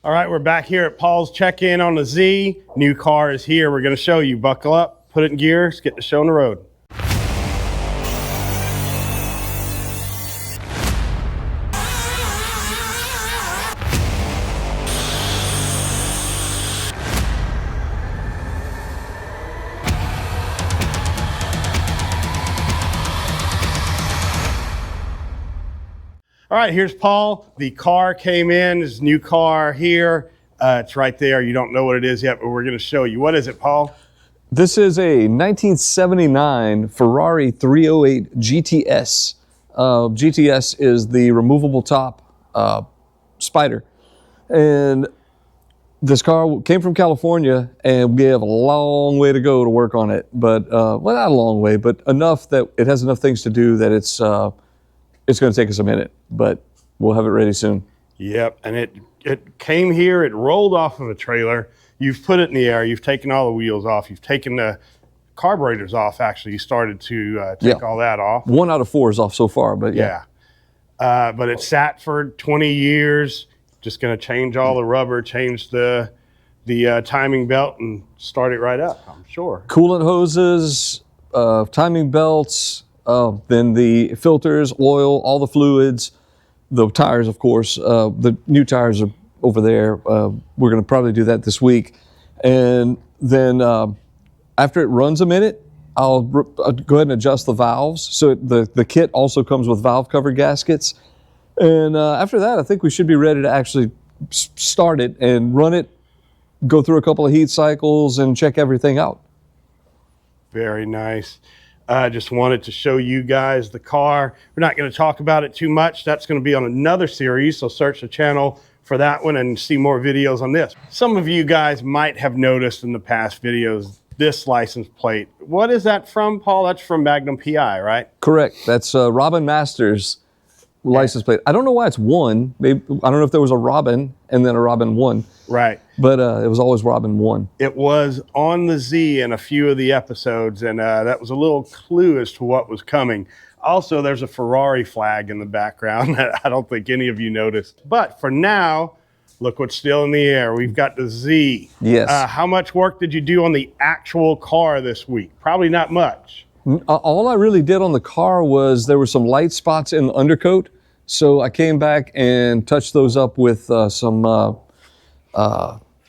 All right, we're back here at Paul's check-in on the Z. New car is here. We're going to show you. Buckle up, put it in gear, let's get the show on the road. All right, here's Paul. The car came in, his new car here. It's right there. You don't know what it is yet, but we're going to show you. What is it, Paul? This is a 1979 Ferrari 308 GTS. GTS is the removable top Spider. And this car came from California, and we have a long way to go to work on it. But, well, not a long way, but enough that it has enough things to do that it's going to take us a minute, but we'll have it ready soon. Yep, and it came here, it rolled off of a trailer. You've put it in the air, you've taken all the wheels off, you've taken the carburetors off, actually. You started to take all that off. 1 out of 4 is off so far, but yeah. But it sat for 20 years, just gonna change all the rubber, change the timing belt and start it right up, I'm sure. Coolant hoses, timing belts, then the filters, oil, all the fluids, the tires, of course. The new tires are over there. We're going to probably do that this week. And then after it runs a minute, I'll go ahead and adjust the valves. So the kit also comes with valve cover gaskets. And after that, I think we should be ready to actually start it and run it, go through a couple of heat cycles and check everything out. Very nice. I just wanted to show you guys the car. We're not going to talk about it too much. That's going to be on another series, so search the channel for that one and see more videos on this. Some of you guys might have noticed in the past videos this license plate. What is that from, Paul? That's from Magnum PI, right? Correct. That's Robin Masters license plate. I don't know why it's 1. Maybe I don't know if there was a Robin and then a Robin 1. Right. But it was always Robin 1. It was on the Z in a few of the episodes, and that was a little clue as to what was coming. Also, there's a Ferrari flag in the background that I don't think any of you noticed. But for now, look what's still in the air. We've got the Z. Yes. How much work did you do on the actual car this week? Probably not much. All I really did on the car was there were some light spots in the undercoat. So I came back and touched those up with some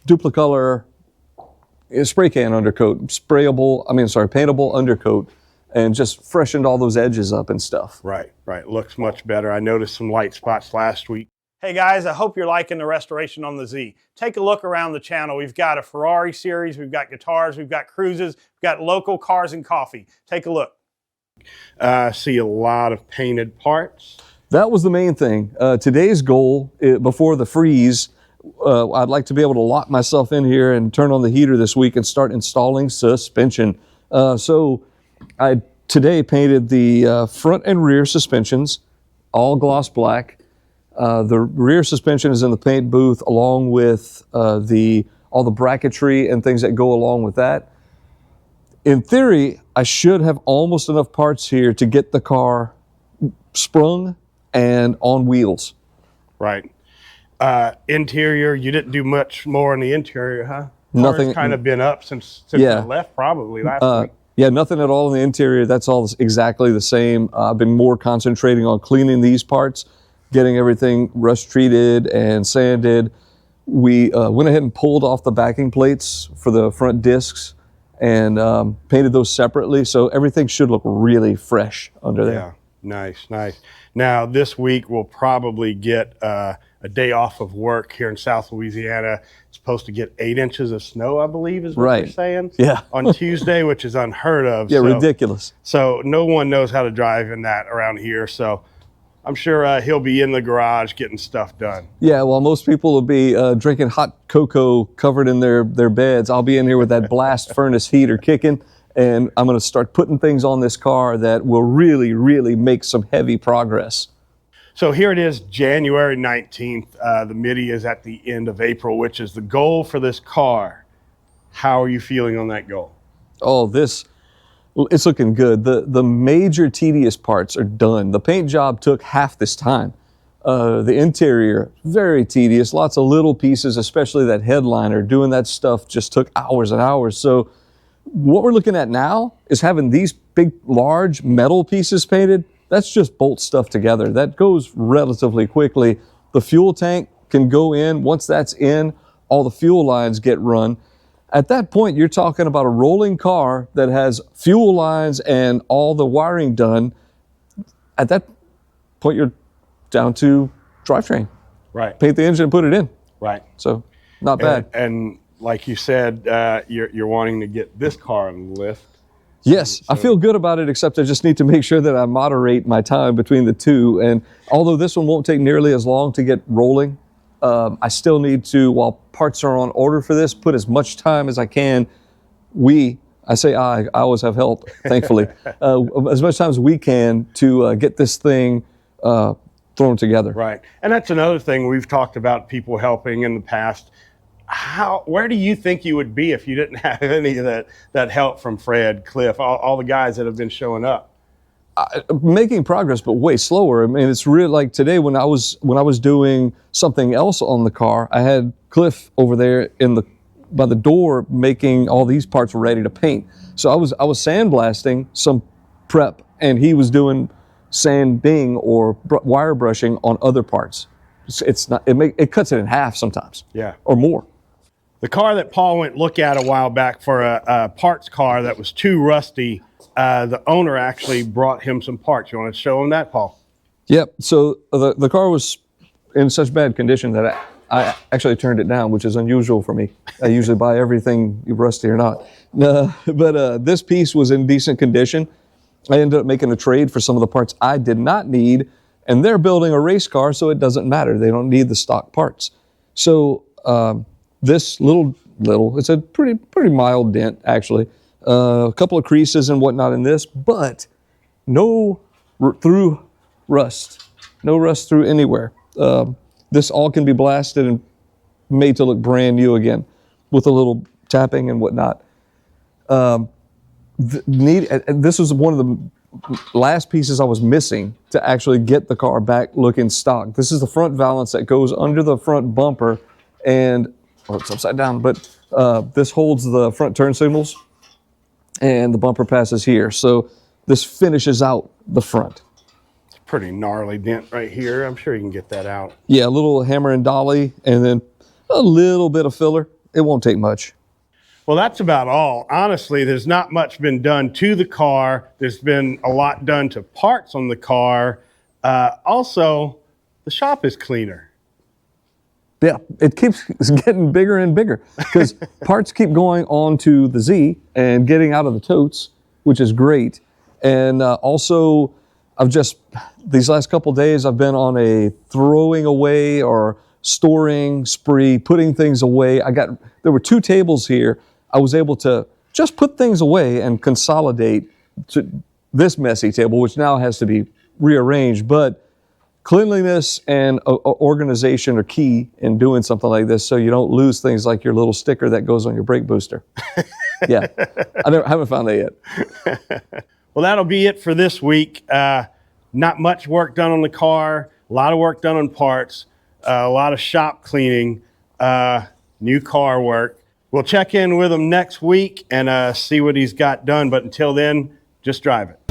Duplicolor spray can undercoat, paintable undercoat, and just freshened all those edges up and stuff. Right. Looks much better. I noticed some light spots last week. Hey guys, I hope you're liking the restoration on the Z. Take a look around the channel. We've got a Ferrari series, we've got guitars, we've got cruises, we've got local cars and coffee. Take a look. See a lot of painted parts. That was the main thing. Today's goal, before the freeze, I'd like to be able to lock myself in here and turn on the heater this week and start installing suspension. So I today painted the front and rear suspensions, all gloss black. The rear suspension is in the paint booth along with all the bracketry and things that go along with that. In theory, I should have almost enough parts here to get the car sprung and on wheels. Right. Interior, you didn't do much more in the interior, huh? Nothing. Car's kind of been up since I left probably last week. Yeah, nothing at all in the interior. That's all exactly the same. I've been more concentrating on cleaning these parts, getting everything rust treated and sanded. We went ahead and pulled off the backing plates for the front discs and painted those separately. So everything should look really fresh under there. Yeah. Nice. Now, this week we'll probably get a day off of work here in South Louisiana. It's supposed to get 8 inches of snow, I believe is what they're saying. Yeah. On Tuesday, which is unheard of. Yeah, ridiculous. So no one knows how to drive in that around here. So I'm sure he'll be in the garage getting stuff done. Yeah, well, most people will be drinking hot cocoa covered in their beds. I'll be in here with that blast furnace heater kicking. And I'm going to start putting things on this car that will really, really make some heavy progress. So here it is, January 19th. The MIDI is at the end of April, which is the goal for this car. How are you feeling on that goal? Oh, it's looking good. The major tedious parts are done. The paint job took half this time. The interior, very tedious, lots of little pieces, especially that headliner. Doing that stuff just took hours and hours. So what we're looking at now is having these big, large metal pieces painted. That's just bolt stuff together. That goes relatively quickly. The fuel tank can go in. Once that's in, all the fuel lines get run. At that point, you're talking about a rolling car that has fuel lines and all the wiring done. At that point, you're down to drivetrain. Right. Paint the engine and put it in. Right. So not bad. And like you said, you're wanting to get this car on the lift. Yes, I feel good about it, except I just need to make sure that I moderate my time between the two. And although this one won't take nearly as long to get rolling, I still need to, while parts are on order for this, put as much time as I can. I always have help, thankfully, as much time as we can to get this thing thrown together. Right. And that's another thing we've talked about, people helping in the past. Where do you think you would be if you didn't have any of that help from Fred, Cliff, all the guys that have been showing up? Making progress, but way slower. I mean, it's real. Like today, when I was doing something else on the car, I had Cliff over there by the door making all these parts ready to paint. So I was sandblasting some prep, and he was doing sanding or wire brushing on other parts. It's not. It cuts it in half sometimes. Yeah. Or more. The car that Paul went look at a while back for a parts car that was too rusty, the owner actually brought him some parts. You want to show him that, Paul? Yep. So the car was in such bad condition that I actually turned it down, which is unusual for me. I usually buy everything, rusty or not. But this piece was in decent condition. I ended up making a trade for some of the parts I did not need, and they're building a race car, so it doesn't matter. They don't need the stock parts. So this little, it's a pretty mild dent, actually. A couple of creases and whatnot in this, but no through rust. No rust through anywhere. This all can be blasted and made to look brand new again with a little tapping and whatnot. This was one of the last pieces I was missing to actually get the car back looking stock. This is the front valance that goes under the front bumper, and it's upside down, but this holds the front turn signals, and the bumper passes here. So this finishes out the front. It's a pretty gnarly dent right here. I'm sure you can get that out. Yeah, a little hammer and dolly, and then a little bit of filler. It won't take much. Well, that's about all. Honestly, there's not much been done to the car. There's been a lot done to parts on the car. Also, the shop is cleaner. Yeah, it keeps getting bigger and bigger because parts keep going on to the Z and getting out of the totes, which is great. And also, these last couple of days, I've been on a throwing away or storing spree, putting things away. There were 2 tables here. I was able to just put things away and consolidate to this messy table, which now has to be rearranged. But cleanliness and organization are key in doing something like this, so you don't lose things like your little sticker that goes on your brake booster. Yeah, I haven't found that yet. Well, that'll be it for this week. Not much work done on the car, a lot of work done on parts, a lot of shop cleaning, new car work. We'll check in with him next week and see what he's got done. But until then, just drive it.